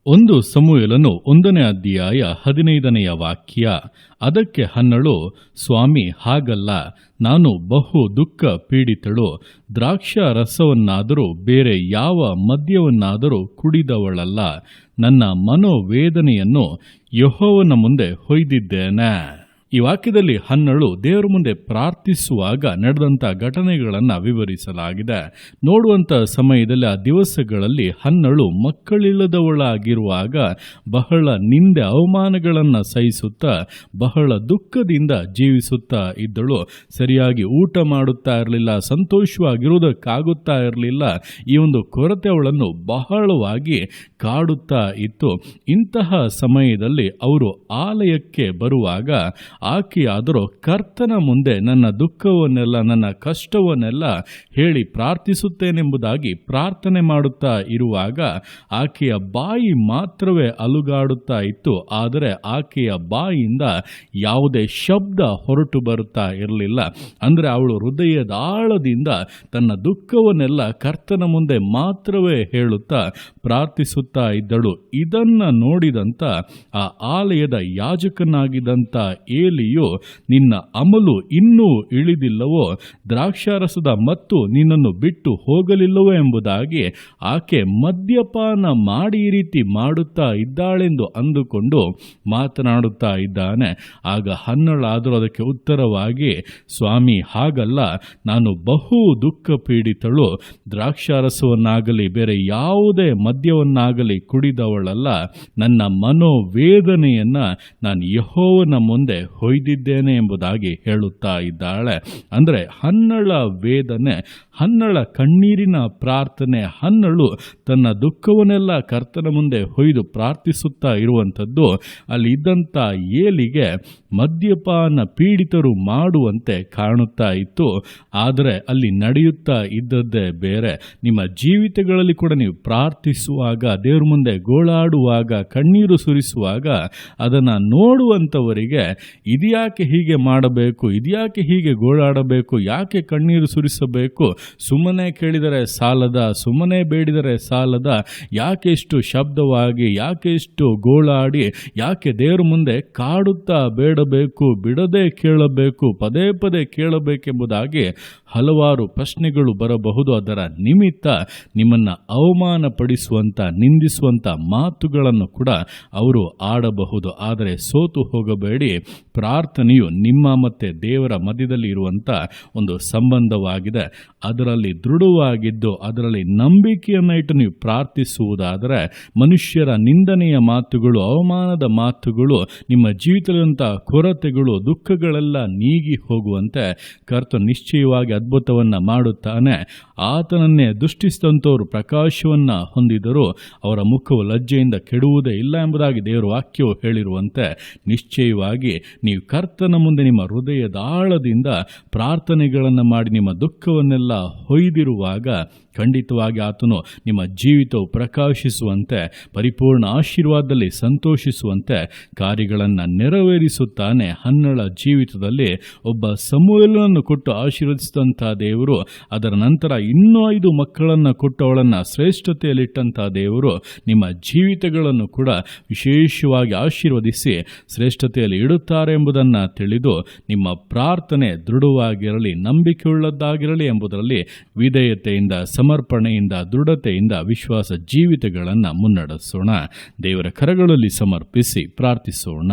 ಒಂದು ಸಮುವೇಲನು 1ನೇ ಅಧ್ಯಾಯ 15ನೆಯ ವಾಕ್ಯ. ಅದಕ್ಕೆ ಹನ್ನಳು, ಸ್ವಾಮಿ, ಹಾಗಲ್ಲ, ನಾನು ಬಹು ದುಃಖ ಪೀಡಿತಳು, ದ್ರಾಕ್ಷಾರಸವನ್ನಾದರೂ ಬೇರೆ ಯಾವ ಮದ್ಯವನ್ನಾದರೂ ಕುಡಿದವಳಲ್ಲ, ನನ್ನ ಮನೋವೇದನೆಯನ್ನು ಯೆಹೋವನ ಮುಂದೆ ಹೊಯ್ದಿದ್ದೇನೆ. ಈ ವಾಕ್ಯದಲ್ಲಿ ಹನ್ನಳು ದೇವರ ಮುಂದೆ ಪ್ರಾರ್ಥಿಸುವಾಗ ನಡೆದಂಥ ಘಟನೆಗಳನ್ನು ವಿವರಿಸಲಾಗಿದೆ. ನೋಡುವಂಥ ಸಮಯದಲ್ಲಿ ಆ ದಿವಸಗಳಲ್ಲಿ ಹನ್ನಳು ಮಕ್ಕಳಿಲ್ಲದವಳಾಗಿರುವಾಗ ಬಹಳ ನಿಂದೆ ಅವಮಾನಗಳನ್ನು ಸಹಿಸುತ್ತಾ ಬಹಳ ದುಃಖದಿಂದ ಜೀವಿಸುತ್ತಾ ಇದ್ದಳು. ಸರಿಯಾಗಿ ಊಟ ಮಾಡುತ್ತಾ ಇರಲಿಲ್ಲ, ಸಂತೋಷವಾಗಿರುವುದಕ್ಕಾಗುತ್ತಾ ಇರಲಿಲ್ಲ. ಈ ಒಂದು ಕೊರತೆ ಅವಳನ್ನು ಬಹಳವಾಗಿ ಕಾಡುತ್ತಾ ಇತ್ತು. ಇಂತಹ ಸಮಯದಲ್ಲಿ ಅವರು ಆಲಯಕ್ಕೆ ಬರುವಾಗ ಆಕೆಯಾದರೂ ಕರ್ತನ ಮುಂದೆ ನನ್ನ ದುಃಖವನ್ನೆಲ್ಲ, ನನ್ನ ಕಷ್ಟವನ್ನೆಲ್ಲ ಹೇಳಿ ಪ್ರಾರ್ಥಿಸುತ್ತೇನೆಂಬುದಾಗಿ ಪ್ರಾರ್ಥನೆ ಮಾಡುತ್ತಾ ಇರುವಾಗ ಆಕೆಯ ಬಾಯಿ ಮಾತ್ರವೇ ಅಲುಗಾಡುತ್ತಾ ಇತ್ತು. ಆದರೆ ಆಕೆಯ ಬಾಯಿಯಿಂದ ಯಾವುದೇ ಶಬ್ದ ಹೊರಟು ಬರುತ್ತಾ ಇರಲಿಲ್ಲ. ಅಂದರೆ ಅವಳು ಹೃದಯದ ಆಳದಿಂದ ತನ್ನ ದುಃಖವನ್ನೆಲ್ಲ ಕರ್ತನ ಮುಂದೆ ಮಾತ್ರವೇ ಹೇಳುತ್ತಾ ಪ್ರಾರ್ಥಿಸುತ್ತಾ ಇದ್ದಳು. ಇದನ್ನ ನೋಡಿದಂಥ ಆ ಆಲಯದ ಯಾಜಕನಾಗಿದ್ದಂಥ ಏಲಿಯು, ನಿನ್ನ ಅಮಲು ಇನ್ನೂ ಇಳಿದಿಲ್ಲವೋ, ದ್ರಾಕ್ಷಾರಸದ ಮತ್ತು ನಿನ್ನನ್ನು ಬಿಟ್ಟು ಹೋಗಲಿಲ್ಲವೋ ಎಂಬುದಾಗಿ ಆಕೆ ಮದ್ಯಪಾನ ಮಾಡಿ ಈ ರೀತಿ ಮಾಡುತ್ತಾ ಇದ್ದಾಳೆಂದು ಅಂದುಕೊಂಡು ಮಾತನಾಡುತ್ತಾ ಇದ್ದಾನೆ. ಆಗ ಹನ್ನಳಾದರೂ ಅದಕ್ಕೆ ಉತ್ತರವಾಗಿ, ಸ್ವಾಮಿ, ಹಾಗಲ್ಲ, ನಾನು ಬಹು ದುಃಖ ಪೀಡಿತಳು, ದ್ರಾಕ್ಷಾರಸವನ್ನಾಗಲಿ ಬೇರೆ ಯಾವುದೇ ಮದ್ಯವನ್ನಾಗಲಿ ಕುಡಿದವಳಲ್ಲ, ನನ್ನ ಮನೋವೇದನೆಯನ್ನ ನಾನು ಯೆಹೋವನ ಮುಂದೆ ಹೊಯ್ದಿದ್ದೇನೆ ಎಂಬುದಾಗಿ ಹೇಳುತ್ತಾ ಇದ್ದಾಳೆ. ಅಂದರೆ ಹನ್ನಳ ವೇದನೆ, ಹನ್ನಳ ಕಣ್ಣೀರಿನ ಪ್ರಾರ್ಥನೆ, ಹನ್ನಳು ತನ್ನ ದುಃಖವನ್ನೆಲ್ಲ ಕರ್ತನ ಮುಂದೆ ಹೊಯ್ದು ಪ್ರಾರ್ಥಿಸುತ್ತಾ ಇರುವಂಥದ್ದು ಅಲ್ಲಿ ಇದ್ದಂಥ ಏಲಿಗೆ ಮದ್ಯಪಾನ ಪೀಡಿತರು ಮಾಡುವಂತೆ ಕಾಣುತ್ತಾ ಇತ್ತು. ಆದರೆ ಅಲ್ಲಿ ನಡೆಯುತ್ತಾ ಇದ್ದದ್ದೇ ಬೇರೆ. ನಿಮ್ಮ ಜೀವಿತಗಳಲ್ಲಿ ಕೂಡ ನೀವು ಪ್ರಾರ್ಥಿಸುವಾಗ, ದೇವ್ರ ಮುಂದೆ ಗೋಳಾಡುವಾಗ, ಕಣ್ಣೀರು ಸುರಿಸುವಾಗ ಅದನ್ನು ನೋಡುವಂಥವರಿಗೆ ಇದ್ಯಾಕೆ ಹೀಗೆ ಮಾಡಬೇಕು, ಇದ್ಯಾಕೆ ಹೀಗೆ ಗೋಳಾಡಬೇಕು, ಯಾಕೆ ಕಣ್ಣೀರು ಸುರಿಸಬೇಕು, ಸುಮ್ಮನೆ ಕೇಳಿದರೆ ಸಾಲದ, ಸುಮ್ಮನೆ ಬೇಡಿದರೆ ಸಾಲದ, ಯಾಕೆ ಇಷ್ಟು ಶಬ್ದವಾಗಿ, ಯಾಕೆ ಇಷ್ಟು ಗೋಳಾಡಿ, ಯಾಕೆ ದೇವರ ಮುಂದೆ ಕಾಡುತ್ತಾ ಬೇಡಬೇಕು, ಬಿಡದೆ ಕೇಳಬೇಕು, ಪದೇ ಪದೇ ಕೇಳಬೇಕೆಂಬುದಾಗಿ ಹಲವಾರು ಪ್ರಶ್ನೆಗಳು ಬರಬಹುದು. ಅದರ ನಿಮಿತ್ತ ನಿಮ್ಮನ್ನು ಅವಮಾನಪಡಿಸುವಂಥ, ನಿಂದಿಸುವಂಥ ಮಾತುಗಳನ್ನು ಕೂಡ ಅವರು ಆಡಬಹುದು. ಆದರೆ ಸೋತು ಹೋಗಬೇಡಿ. ಪ್ರಾರ್ಥನೆಯು ನಿಮ್ಮ ಮತ್ತು ದೇವರ ಮಧ್ಯದಲ್ಲಿ ಇರುವಂಥ ಒಂದು ಸಂಬಂಧವಾಗಿದೆ. ಅದರಲ್ಲಿ ದೃಢವಾಗಿದ್ದು ಅದರಲ್ಲಿ ನಂಬಿಕೆಯನ್ನು ಇಟ್ಟು ನೀವು ಪ್ರಾರ್ಥಿಸುವುದಾದರೆ ಮನುಷ್ಯರ ನಿಂದನೆಯ ಮಾತುಗಳು, ಅವಮಾನದ ಮಾತುಗಳು, ನಿಮ್ಮ ಜೀವಿತದಂಥ ಕೊರತೆಗಳು, ದುಃಖಗಳೆಲ್ಲ ನೀಗಿ ಹೋಗುವಂತೆ ಕರ್ತ ನಿಶ್ಚಯವಾಗಿ ಅದ್ಭುತವನ್ನು ಮಾಡುತ್ತಾನೆ. ಆತನನ್ನೇ ದೃಷ್ಟಿಸಿದಂಥವರು ಪ್ರಕಾಶವನ್ನು ಹೊಂದಿದರು, ಅವರ ಮುಖವು ಲಜ್ಜೆಯಿಂದ ಕೆಡುವುದೇ ಇಲ್ಲ ಎಂಬುದಾಗಿ ದೇವರ ವಾಕ್ಯವು ಹೇಳಿರುವಂತೆ ನಿಶ್ಚಯವಾಗಿ ನೀವು ಕರ್ತನ ಮುಂದೆ ನಿಮ್ಮ ಹೃದಯದ ಆಳದಿಂದ ಪ್ರಾರ್ಥನೆಗಳನ್ನು ಮಾಡಿ ನಿಮ್ಮ ದುಃಖವನ್ನೆಲ್ಲ ಹೊಯ್ದಿರುವಾಗ ಖಂಡಿತವಾಗಿ ಆತನು ನಿಮ್ಮ ಜೀವಿತವು ಪ್ರಕಾಶಿಸುವಂತೆ, ಪರಿಪೂರ್ಣ ಆಶೀರ್ವಾದದಲ್ಲಿ ಸಂತೋಷಿಸುವಂತೆ ಕಾರ್ಯಗಳನ್ನು ನೆರವೇರಿಸುತ್ತಾನೆ. ಹನ್ನಳ ಜೀವಿತದಲ್ಲಿ ಒಬ್ಬ ಸಮುವೇಲನನ್ನು ಕೊಟ್ಟು ಆಶೀರ್ವದಿಸಿದಂಥ ದೇವರು, ಅದರ ನಂತರ ಇನ್ನೂ 5 ಮಕ್ಕಳನ್ನು ಕೊಟ್ಟು ಅವಳನ್ನು ಶ್ರೇಷ್ಠತೆಯಲ್ಲಿಟ್ಟಂಥ ದೇವರು ನಿಮ್ಮ ಜೀವಿತಗಳನ್ನು ಕೂಡ ವಿಶೇಷವಾಗಿ ಆಶೀರ್ವದಿಸಿ ಶ್ರೇಷ್ಠತೆಯಲ್ಲಿ ಇಡುತ್ತಾರೆ ಎಂಬುದನ್ನು ತಿಳಿದು ನಿಮ್ಮ ಪ್ರಾರ್ಥನೆ ದೃಢವಾಗಿರಲಿ, ನಂಬಿಕೆಯುಳ್ಳದ್ದಾಗಿರಲಿ ಎಂಬುದರಲ್ಲಿ ವಿಧೇಯತೆಯಿಂದ, ಸಮರ್ಪಣೆಯಿಂದ, ದೃಢತೆಯಿಂದ ವಿಶ್ವಾಸ ಜೀವಿತಗಳನ್ನು ಮುನ್ನಡೆಸೋಣ. ದೇವರ ಕರಗಳಲ್ಲಿ ಸಮರ್ಪಿಸಿ ಪ್ರಾರ್ಥಿಸೋಣ.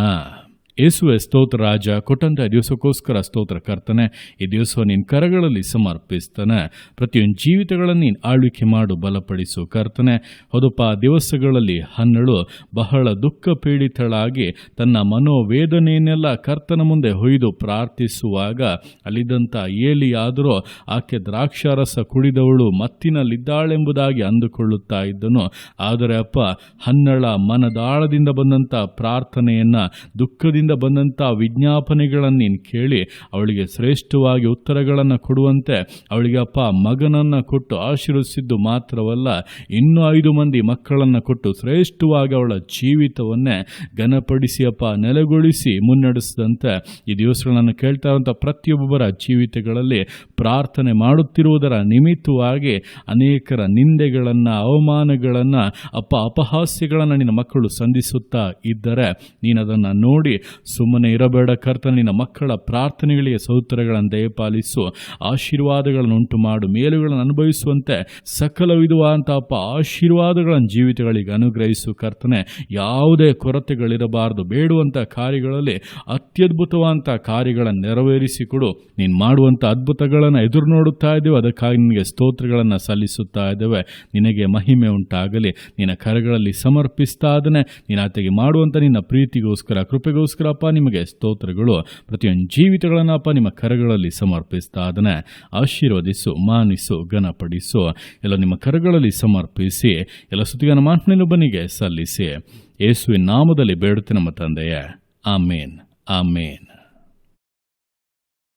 ಯೇಸುವೆ, ಸ್ತೋತ್ರ ರಾಜ, ಕೊಟ್ಟಂಥ ದಿವಸಕ್ಕೋಸ್ಕರ ಸ್ತೋತ್ರ ಕರ್ತನೆ. ಈ ದಿವಸ ನಿನ್ನ ಕರಗಳಲ್ಲಿ ಸಮರ್ಪಿಸ್ತಾನೆ. ಪ್ರತಿಯೊಂದು ಜೀವಿತಗಳನ್ನು ನೀನು ಆಳ್ವಿಕೆ ಮಾಡು, ಬಲಪಡಿಸು ಕರ್ತನೆ. ಹೊದಪ ದಿವಸಗಳಲ್ಲಿ ಹನ್ನಳು ಬಹಳ ದುಃಖ ಪೀಡಿತಳಾಗಿ ತನ್ನ ಮನೋವೇದನೆಯನ್ನೆಲ್ಲ ಕರ್ತನ ಮುಂದೆ ಹೊಯ್ದು ಪ್ರಾರ್ಥಿಸುವಾಗ ಅಲ್ಲಿದ್ದಂಥ ಏಲಿಯಾದರೂ ಆಕೆ ದ್ರಾಕ್ಷಾರಸ ಕುಡಿದವಳು ಮತ್ತಿನಲ್ಲಿದ್ದಾಳೆಂಬುದಾಗಿ ಅಂದುಕೊಳ್ಳುತ್ತಾ ಇದ್ದನು. ಆದರೆ ಅಪ್ಪ, ಹನ್ನಳ ಮನದಾಳದಿಂದ ಬಂದಂಥ ಪ್ರಾರ್ಥನೆಯನ್ನು ದುಃಖದಿಂದ ಹೃದಯದಿಂದ ಬಂದಂಥ ವಿಜ್ಞಾಪನೆಗಳನ್ನು ನೀನು ಕೇಳಿ ಅವಳಿಗೆ ಶ್ರೇಷ್ಠವಾಗಿ ಉತ್ತರಗಳನ್ನು ಕೊಡುವಂತೆ ಅವಳಿಗೆ ಅಪ್ಪ ಮಗನನ್ನು ಕೊಟ್ಟು ಆಶೀರ್ವದಿಸಿದ್ದು ಮಾತ್ರವಲ್ಲ, ಇನ್ನೂ 5 ಮಂದಿ ಮಕ್ಕಳನ್ನು ಕೊಟ್ಟು ಶ್ರೇಷ್ಠವಾಗಿ ಅವಳ ಜೀವಿತವನ್ನೇ ಘನಪಡಿಸಿ ಅಪ್ಪ ನೆಲೆಗೊಳಿಸಿ ಮುನ್ನಡೆಸಿದಂತೆ ಈ ದಿವಸಗಳನ್ನು ಕೇಳ್ತಾ ಇರುವಂಥ ಪ್ರತಿಯೊಬ್ಬರ ಜೀವಿತಗಳಲ್ಲಿ ಪ್ರಾರ್ಥನೆ ಮಾಡುತ್ತಿರುವುದರ ನಿಮಿತ್ತವಾಗಿ ಅನೇಕರ ನಿಂದೆಗಳನ್ನು, ಅವಮಾನಗಳನ್ನು, ಅಪಹಾಸ್ಯಗಳನ್ನು ನಿನ್ನ ಮಕ್ಕಳು ಸಂಧಿಸುತ್ತಾ ಇದ್ದರೆ ನೀನು ಅದನ್ನು ನೋಡಿ ಸುಮ್ಮನೆ ಇರಬೇಡ ಕರ್ತನೇ. ನಿನ್ನ ಮಕ್ಕಳ ಪ್ರಾರ್ಥನೆಗಳಿಗೆ ಸೌತ್ತರಗಳನ್ನು ದಯಪಾಲಿಸು, ಆಶೀರ್ವಾದಗಳನ್ನು ಉಂಟು ಮಾಡು, ಮೇಲುಗಳನ್ನು ಅನುಭವಿಸುವಂತೆ ಸಕಲ ವಿಧವಾದಂಥ ಆಶೀರ್ವಾದಗಳನ್ನು ಜೀವಿತಗಳಿಗೆ ಅನುಗ್ರಹಿಸು ಕರ್ತನೆ. ಯಾವುದೇ ಕೊರತೆಗಳಿರಬಾರದು. ಬೇಡುವಂಥ ಕಾರ್ಯಗಳಲ್ಲಿ ಅತ್ಯದ್ಭುತವಾದಂಥ ಕಾರ್ಯಗಳನ್ನು ನೆರವೇರಿಸಿಕೊಡು. ನೀನು ಮಾಡುವಂಥ ಅದ್ಭುತಗಳನ್ನು ಎದುರು ನೋಡುತ್ತಾ ಇದ್ದೇವೆ, ಅದಕ್ಕಾಗಿ ನಿನಗೆ ಸ್ತೋತ್ರಗಳನ್ನು ಸಲ್ಲಿಸುತ್ತಾ ಇದ್ದೇವೆ. ನಿನಗೆ ಮಹಿಮೆ ಉಂಟಾಗಲಿ. ನಿನ್ನ ಕರಗಳಲ್ಲಿ ಸಮರ್ಪಿಸ್ತಾ ಅದನ್ನೇ ನೀನು ಆತಗೆ ಮಾಡುವಂಥ ನಿನ್ನ ಪ್ರೀತಿಗೋಸ್ಕರ, ಕೃಪೆಗೋಸ್ಕರ ಅಪ್ಪ ನಿಮಗೆ ಸ್ತೋತ್ರಗಳು. ಪ್ರತಿಯೊಂದು ಜೀವಿತಗಳನ್ನು ಅಪ್ಪ ನಿಮ್ಮ ಕರಗಳಲ್ಲಿ ಸಮರ್ಪಿಸ್ತಾ ಅದನ್ನೇ ಆಶೀರ್ವದಿಸು, ಮಾನಿಸು, ಘನಪಡಿಸು. ಎಲ್ಲ ನಿಮ್ಮ ಕರಗಳಲ್ಲಿ ಸಮರ್ಪಿಸಿ ಎಲ್ಲ ಸ್ತುತಿಯನ್ನು ಮಾತನಿಗೆ ಸಲ್ಲಿಸಿ ಯೇಸುವಿನ ನಾಮದಲ್ಲಿ ಬೇಡುತ್ತೆ ನಮ್ಮ ತಂದೆಯೇ. ಆಮೇನ್, ಆಮೇನ್.